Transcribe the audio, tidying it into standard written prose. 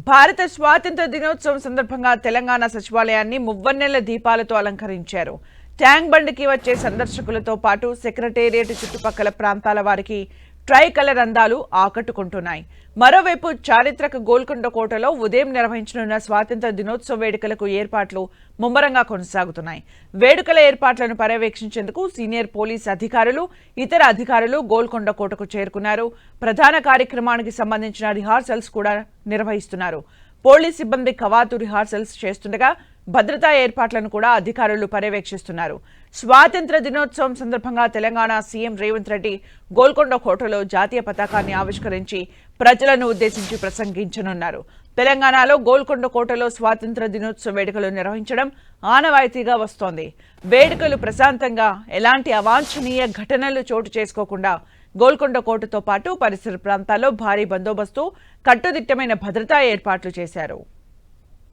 భారత స్వాతంత్ర దినోత్సవం సందర్భంగా తెలంగాణ సచివాలయాన్ని మువ్వన్నెల దీపాలతో అలంకరించారు. ట్యాంక్ బండ్కి వచ్చే సందర్శకులతో పాటు సెక్రటేరియట్ చుట్టుపక్కల ప్రాంతాల వారికి ట్రై కలర్ అందాలు ఆకట్టుకుంటున్నాయి. మరోవైపు చారిత్రక గోల్కొండ కోటలో ఉదయం నిర్వహించనున్న స్వాతంత్ర దినోత్సవ వేడుకలకు ఏర్పాట్లు ముమ్మరంగా కొనసాగుతున్నాయి. వేడుకల ఏర్పాట్లను పర్యవేక్షించేందుకు సీనియర్ పోలీస్ అధికారులు, ఇతర అధికారులు గోల్కొండ కోటకు చేరుకున్నారు. ప్రధాన కార్యక్రమానికి సంబంధించిన రిహార్సల్స్ కూడా నిర్వహిస్తున్నారు. పోలీస్ సిబ్బంది కవాతు రిహార్సల్స్ చేస్తుండగా భద్రతా ఏర్పాట్లను కూడా అధికారులు పర్యవేక్షిస్తున్నారు. స్వాతంత్ర దినోత్సవం సందర్భంగా తెలంగాణ సీఎం రేవంత్ రెడ్డి గోల్కొండ కోటలో జాతీయ పతాకాన్ని ఆవిష్కరించి ప్రజలను ఉద్దేశించి ప్రసంగించనున్నారు. తెలంగాణలో గోల్కొండ కోటలో స్వాతంత్ర దినోత్సవ వేడుకలు నిర్వహించడం ఆనవాయితీగా వస్తోంది. వేడుకలు ప్రశాంతంగా, ఎలాంటి అవాంఛనీయ ఘటనలు చోటు చేసుకోకుండా గోల్కొండ కోటతో పాటు పరిసర ప్రాంతాల్లో భారీ బందోబస్తు, కట్టుదిట్టమైన భద్రతా ఏర్పాట్లు చేశారు.